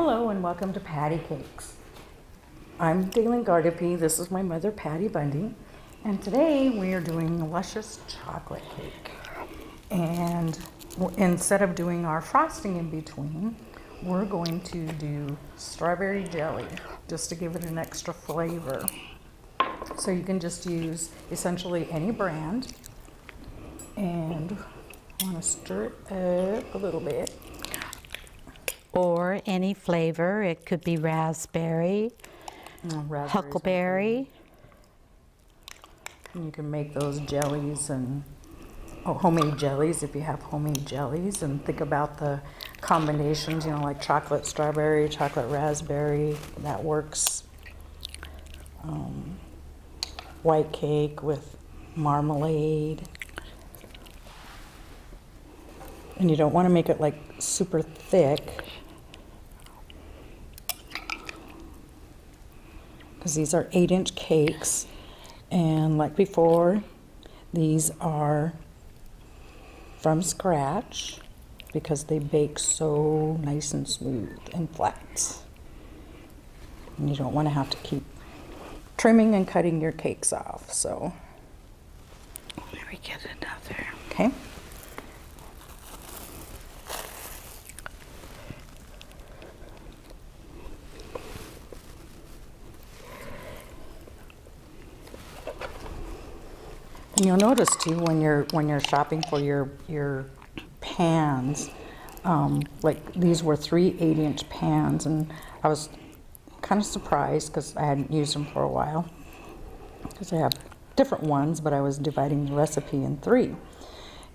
Hello and welcome to Patty Cakes. I'm Dalene Gardipe, this is my mother Patty Bundy, and today we are doing a luscious chocolate cake. And instead of doing our frosting in between, we're going to do strawberry jelly just to give it an extra flavor. So you can just use essentially any brand, and I want to stir it up a little bit. Or any flavor. It could be raspberry, huckleberry. And you can make those jellies and homemade jellies if you have homemade jellies, and think about the combinations, you know, like chocolate strawberry, chocolate raspberry, that works. White cake with marmalade. And you don't want to make it like super thick, because these are 8-inch cakes, and like before, these are from scratch because they bake so nice and smooth and flat. And you don't want to have to keep trimming and cutting your cakes off. So Let me get another. okay. And you'll notice too when you're shopping for your pans, like these were 3 8-inch pans, and I was kind of surprised because I hadn't used them for a while, because I have different ones, but I was dividing the recipe in 3,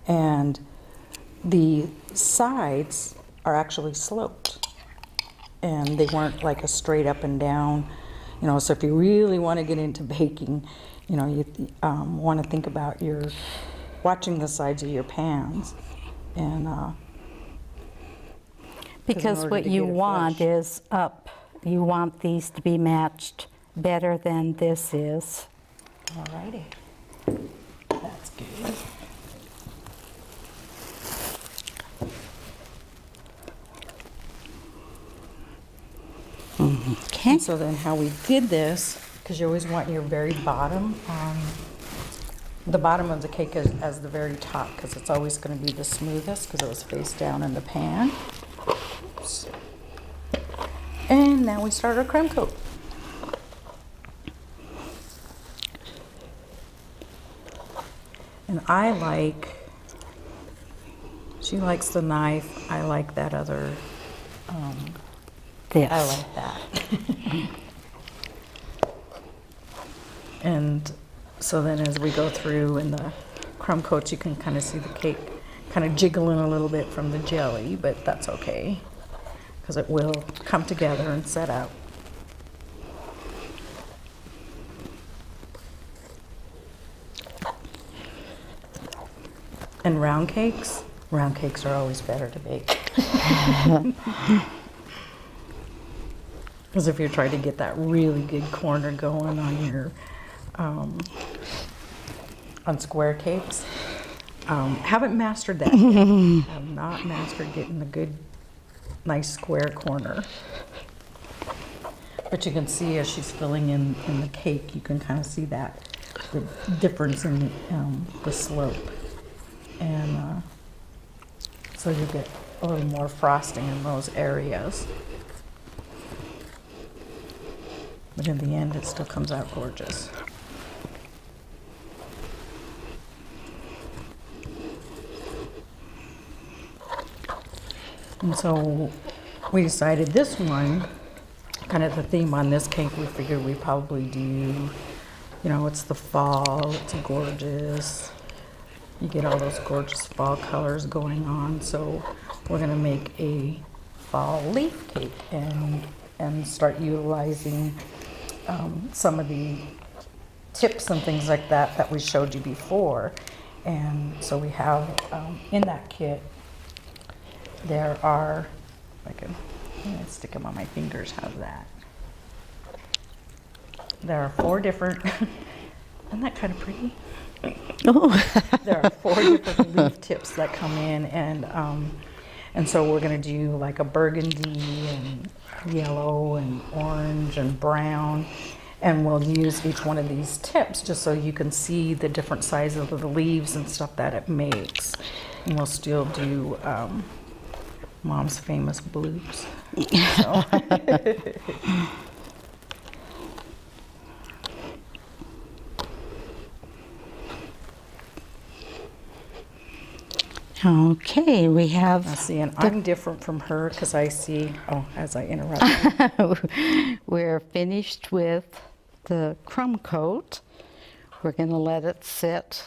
and the sides are actually sloped, and they weren't like a straight up and down, you know. So if you really want to get into baking, you know, you want to think about watching the sides of your pans, and Because what you want is up. You want these to be matched better than this is. Alrighty, that's good. Okay. And so then how we did this, because you always want your very bottom, the bottom of the cake as the very top, because it's always going to be the smoothest because it was face down in the pan. Oops. And now we start our creme coat. And she likes the knife, I like that other, This. I like that. And so then as we go through in the crumb coats, you can kind of see the cake kind of jiggling a little bit from the jelly, but that's okay, because it will come together and set out. And round cakes are always better to bake. Because if you're trying to get that really good corner going on your on square cakes, haven't mastered that yet. Have not mastered getting a good, nice square corner. But you can see as she's filling in the cake, you can kind of see that the difference in the slope, and so you get a little more frosting in those areas. But in the end, it still comes out gorgeous. And so we decided this one, kind of the theme on this cake, we figured we'd probably do, you know, it's the fall, it's gorgeous. You get all those gorgeous fall colors going on. So we're gonna make a fall leaf cake and start utilizing some of the tips and things like that we showed you before. And so we have in that kit, there are, I'm gonna stick them on my fingers, how's that? There are 4 different, isn't that kind of pretty? Oh. There are 4 different leaf tips that come in, and And so we're gonna do like a burgundy and yellow and orange and brown. And we'll use each one of these tips just so you can see the different sizes of the leaves and stuff that it makes. And we'll still do Mom's famous blues. So. Okay, we have. Now see, and I'm different from her because I see, as I interrupt. We're finished with the crumb coat. We're going to let it sit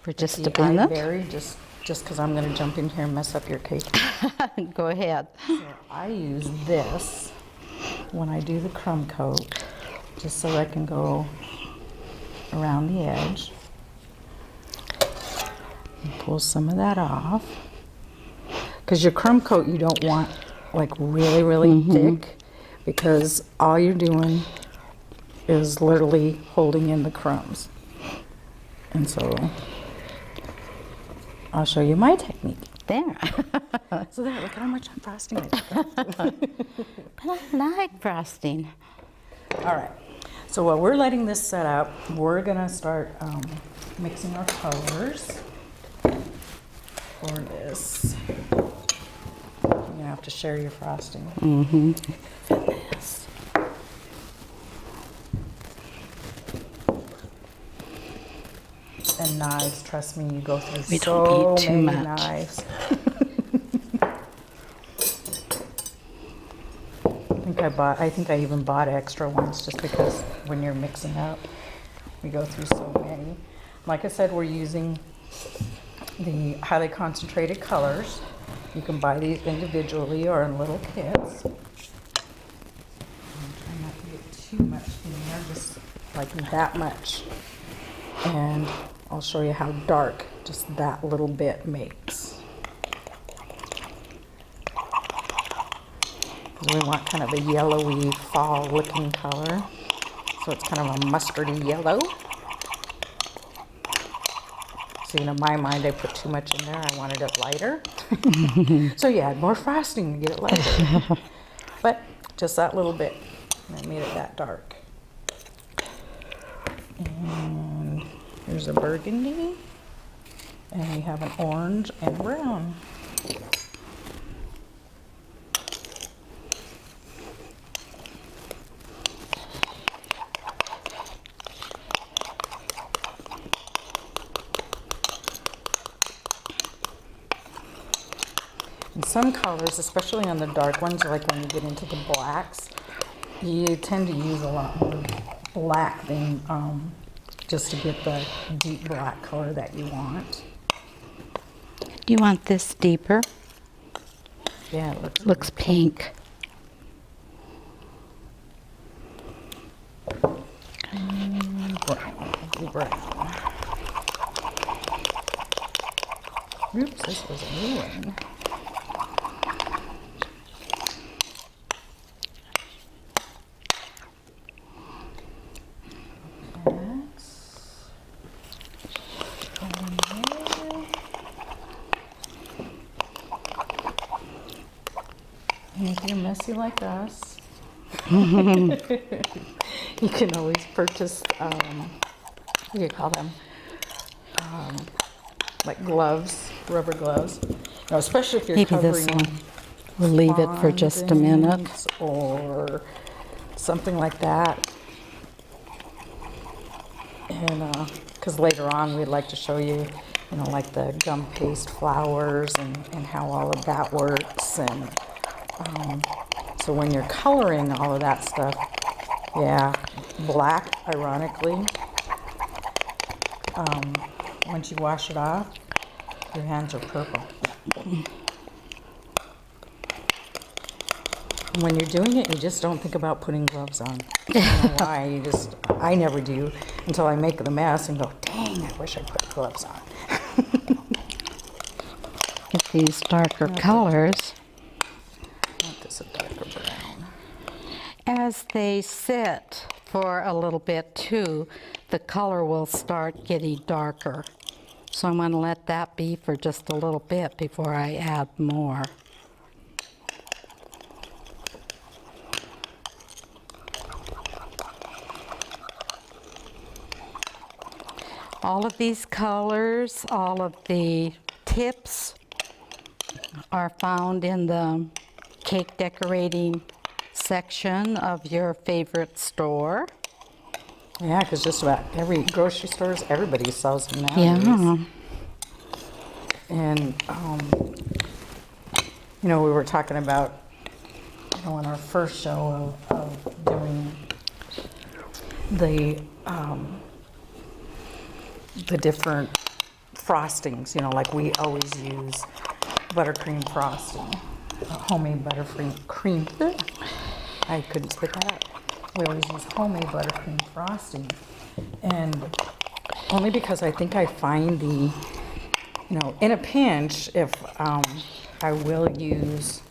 for just a minute. I vary just because I'm going to jump in here and mess up your cake. Go ahead. So I use this when I do the crumb coat, just so I can go around the edge. And pull some of that off. Because your crumb coat you don't want like really thick, because all you're doing is literally holding in the crumbs. And so I'll show you my technique. There. So there, look how much frosting I got. I like frosting. All right, so while we're letting this set up, we're gonna start mixing our colors for this. You're gonna have to share your frosting. Goodness. And knives, trust me, you go through We so don't need too many much. knives. I think I even bought extra ones just because when you're mixing up, we go through so many. Like I said, we're using the highly concentrated colors. You can buy these individually or in little kits. I'm trying not to get too much in there, just like that much. And I'll show you how dark just that little bit makes. Because we want kind of a yellowy fall looking color. So it's kind of a mustardy yellow. See, in my mind, I put too much in there. I wanted it lighter. So you add more frosting to get it lighter. But just that little bit. And I made it that dark. And here's a burgundy. And we have an orange and brown. And some colors, especially on the dark ones, like when you get into the blacks, you tend to use a lot more black than just to get the deep black color that you want. Do you want this deeper? Yeah, it Looks pink. brown. Oops, this was a new one. And if you're messy like us, you can always purchase, what do you call them? Like gloves, rubber gloves. Now, especially if you're Maybe this covering one. We'll leave it for just a minute. fondants or something like that. And because later on we'd like to show you, you know, like the gum paste flowers and how all of that works. And so when you're coloring all of that stuff, yeah, black, ironically, once you wash it off, your hands are purple. When you're doing it, you just don't think about putting gloves on. I don't know why, I never do until I make the mess and go, dang, I wish I put gloves on. Get these darker colors. I want this a darker brown. As they sit for a little bit too, the color will start getting darker. So I'm going to let that be for just a little bit before I add more. All of these colors, all of the tips are found in the cake decorating section of your favorite store. Yeah, because just about every grocery stores, everybody sells them nowadays. Yeah. And, you know, we were talking about, you know, in our first show of doing the different frostings, you know, like we always use buttercream frosting, homemade buttercream. I couldn't spit that out. We always use homemade buttercream frosting, and only because I think I find the, you know, in a pinch, if I will use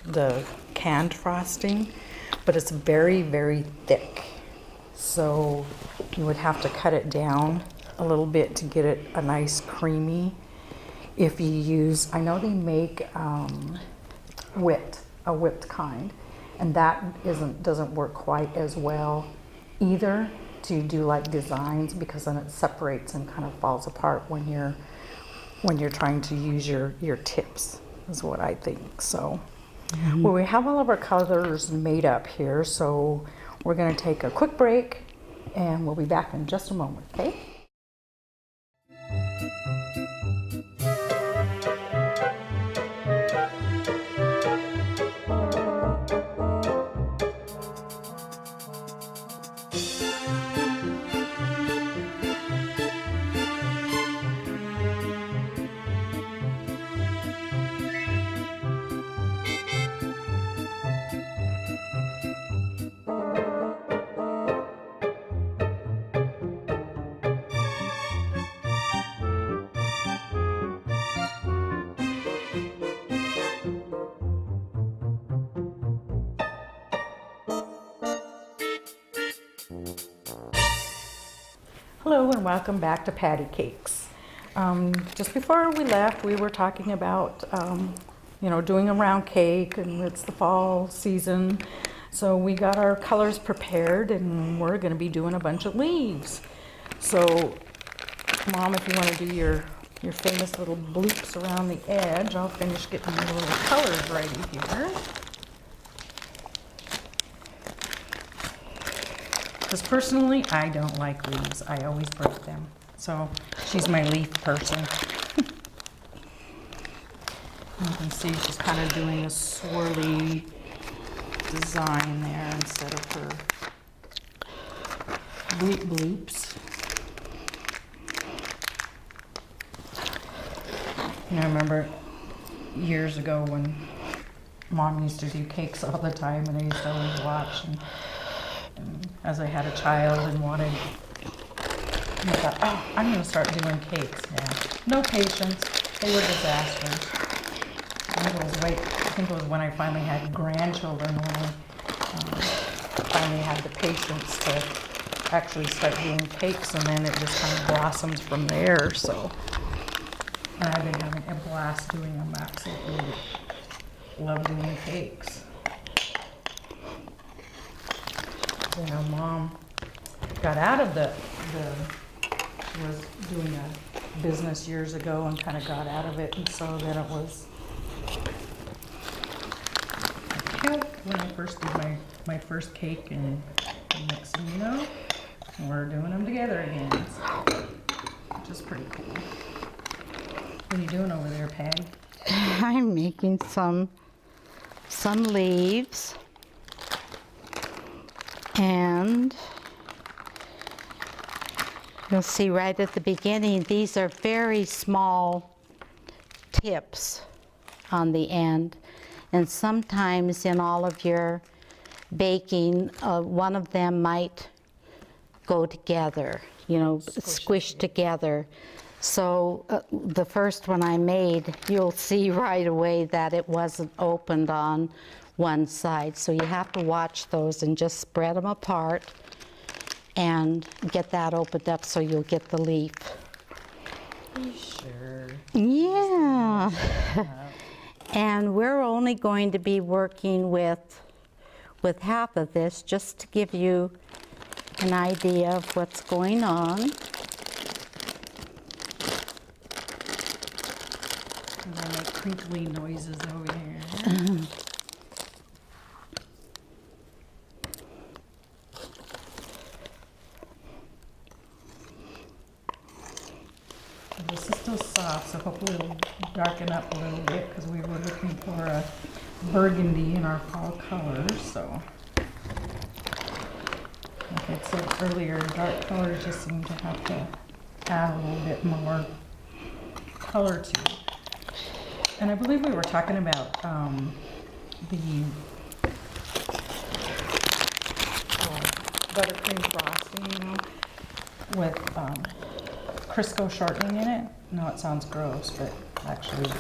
the canned frosting, but it's very, very thick. So you would have to cut it down a little bit to get it a nice creamy. If you use, I know they make a whipped kind, and that doesn't work quite as well either to do like designs, because then it separates and kind of falls apart when you're trying to use your tips, is what I think. So well, we have all of our colors made up here, so we're going to take a quick break and we'll be back in just a moment, okay? Hello and welcome back to Patty Cakes. Just before we left, we were talking about, you know, doing a round cake, and it's the fall season. So we got our colors prepared and we're going to be doing a bunch of leaves. So Mom, if you want to do your famous little bloops around the edge, I'll finish getting the little colors ready here. Because personally, I don't like leaves. I always break them. So she's my leaf person. You can see she's kind of doing a swirly design there instead of her bloops. You know, I remember years ago when Mom used to do cakes all the time, and I used to always watch. And as I had a child and wanted, I thought, oh, I'm going to start doing cakes now. No patience. They were disasters. I think it was when I finally had grandchildren when I finally had the patience to actually start doing cakes, and then it just kind of blossomed from there. So, and I've been having a blast doing them. Absolutely love doing cakes. You know, Mom got out of she was doing a business years ago and kind of got out of it, and so then it was when I first did my first cake, and next thing you know, we're doing them together again, so, which is pretty cool. What are you doing over there, Patty? I'm making some leaves, and you'll see right at the beginning, these are very small tips on the end. And sometimes in all of your baking, one of them might go together, you know, squish together. So the first one I made, you'll see right away that it wasn't opened on one side. So you have to watch those and just spread them apart and get that opened up so you'll get the leaf Sure. Yeah. And we're only going to be working with half of this, just to give you an idea of what's going on. And I make crinkly noises over here. This is still soft, so hopefully it'll darken up a little bit because we were looking for a burgundy in our fall colors. So, like I said earlier, dark colors just seem to have to add a little bit more color to it. And I believe we were talking about the buttercream frosting with Crisco shortening in it. No, it sounds gross, but actually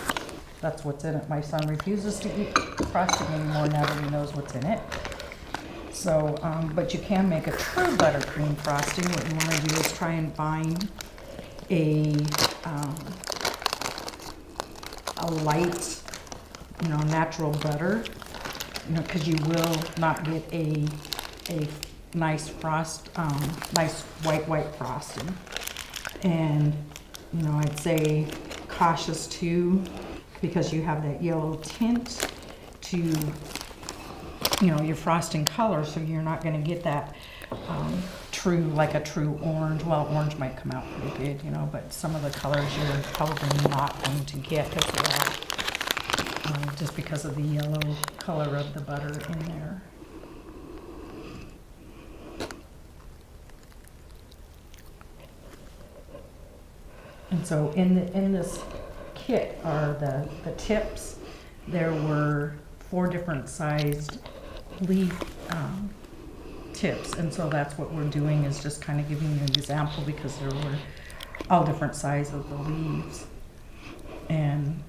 that's what's in it. My son refuses to eat frosting anymore now that he knows what's in it. So, but you can make a true buttercream frosting. What you want to do is try and find a light, natural butter, because you will not get a nice nice white frosting. And, I'd say cautious too, because you have that yellow tint to, your frosting color, so you're not going to get that like a true orange. Well, orange might come out pretty good, but some of the colors you're probably not going to get as well, just because of the yellow color of the butter in there. And so in this kit are the tips. There were 4 different sized leaf tips, and so that's what we're doing, is just kind of giving you an example, because there were all different sizes of the leaves. And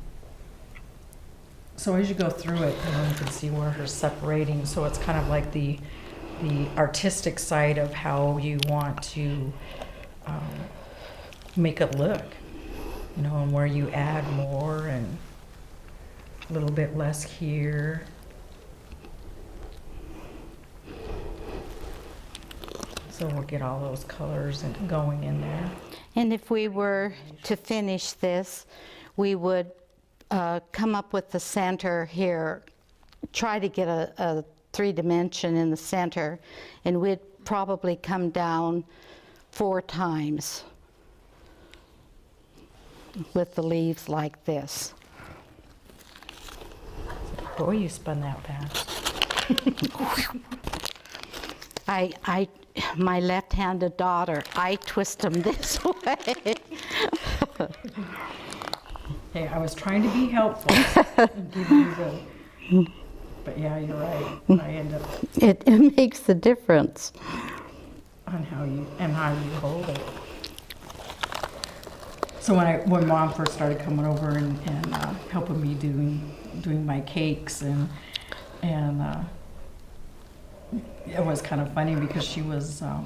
so as you go through it, you can see where her separating. So it's kind of like the artistic side of how you want to make it look, and where you add more and a little bit less here. So we'll get all those colors going in there. And if we were to finish this, we would come up with the center here, try to get a 3-dimension in the center, and we'd probably come down 4 times with the leaves like this. Boy, you spun that fast. My left-handed daughter, I twist them this way. Hey, I was trying to be helpful and give you but yeah, you're right. I end up It makes a difference. on how you hold it. So when Mom first started coming over and helping me doing my cakes and it was kind of funny because she was what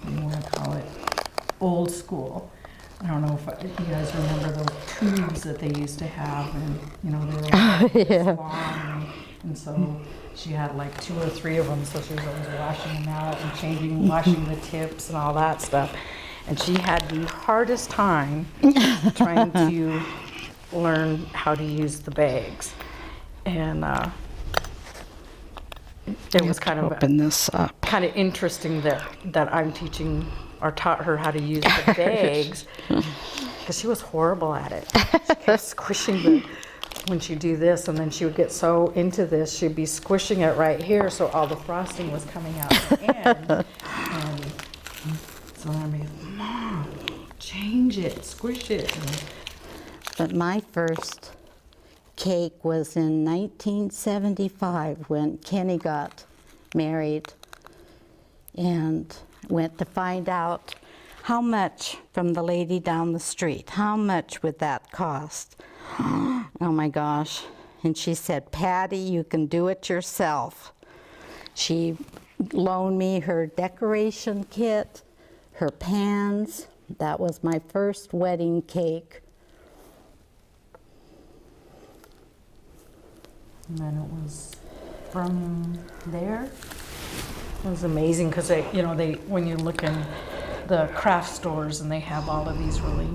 do you want to call it, old school. I don't know if you guys remember those tubes that they used to have, and they were Yeah. long, and so she had like 2 or 3 of them, so she was always washing them out and washing the tips and all that stuff. And she had the hardest time trying to learn how to use the bags. And it was kind of Open this up. kind of interesting that I'm teaching or taught her how to use the bags, because she was horrible at it. She kept squishing when she'd do this, and then she would get so into this, she'd be squishing it right here, so all the frosting was coming out the end. And so I'd be, Mom, change it, squish it. But my first cake was in 1975 when Kenny got married, and went to find out how much from the lady down the street. How much would that cost? Oh my gosh. And she said, Patty, you can do it yourself. She loaned me her decoration kit, her pans, That was my first wedding cake. And then it was from there. It was amazing because when you look in the craft stores and they have all of these really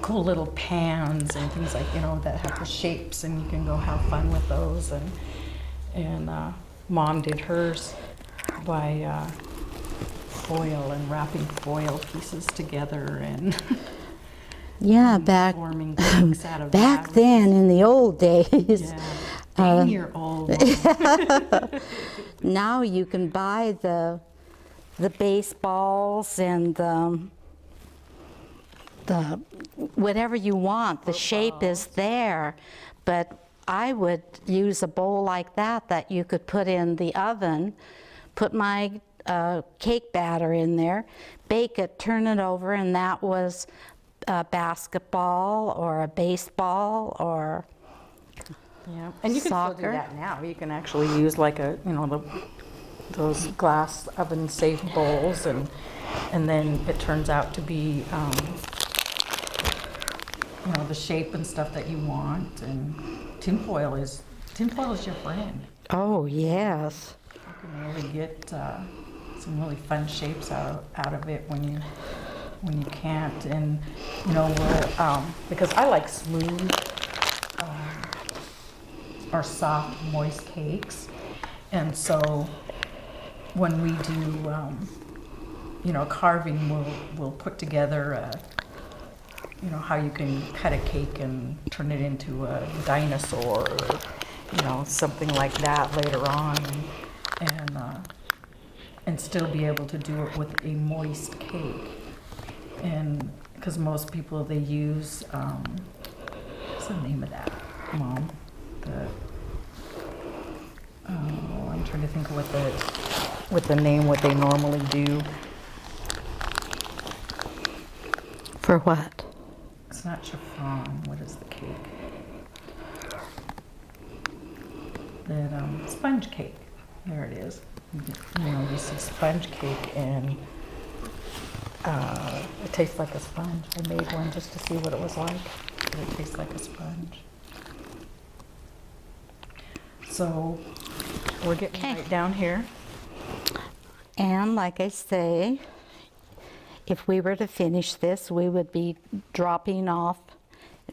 cool little pans and things like, that have the shapes, and you can go have fun with those. And Mom did hers by foil and wrapping foil pieces together and Yeah, back forming cakes out of back that. then in the old days. Yeah. Dang, you're old. Now you can buy the baseballs and the whatever you want. The shape is there, but I would use a bowl like that you could put in the oven, put my cake batter in there, bake it, turn it over, and that was a basketball or a baseball or Yeah, and you can still do soccer. that now. You can actually use like those glass oven safe bowls, and then it turns out to be the shape and stuff that you want. And tinfoil is your friend. Oh, yes. You can really get some really fun shapes out of it when you can't. And because I like smooth or soft, moist cakes, and so when we do carving, we'll put together how you can cut a cake and turn it into a dinosaur, or something like that later on, and still be able to do it with a moist cake. And because most people, they use what's the name of that, Mom? I'm trying to think of what they normally do. For what? It's not chiffon. What is the cake? That sponge cake. There it is. You see sponge cake, and it tastes like a sponge. I made one just to see what it was like. It tastes like a sponge. So we're getting right down here. And like I say, if we were to finish this, we would be dropping off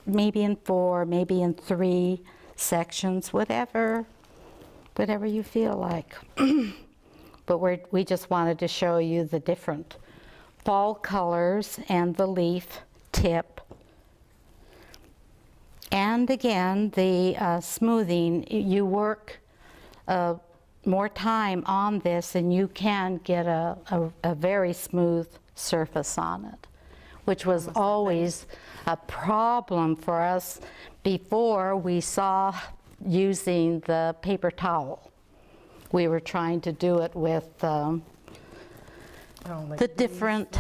maybe in 4, maybe in 3 sections, whatever you feel like. But we just wanted to show you the different fall colors and the leaf tip. And again, the smoothing, you work more time on this and you can get a very smooth surface on it, which was always a problem for us before we saw using the paper towel. We were trying to do it with the different,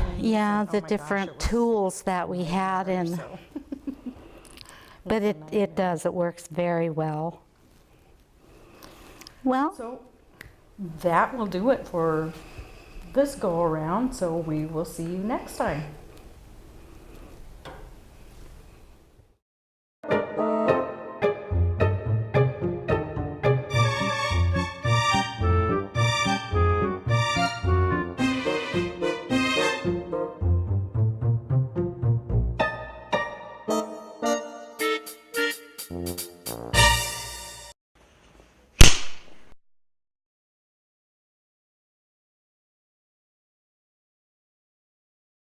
different tools that we had, and but it does, it works very well. Well, So that will do it for this go around. So we will see you next time.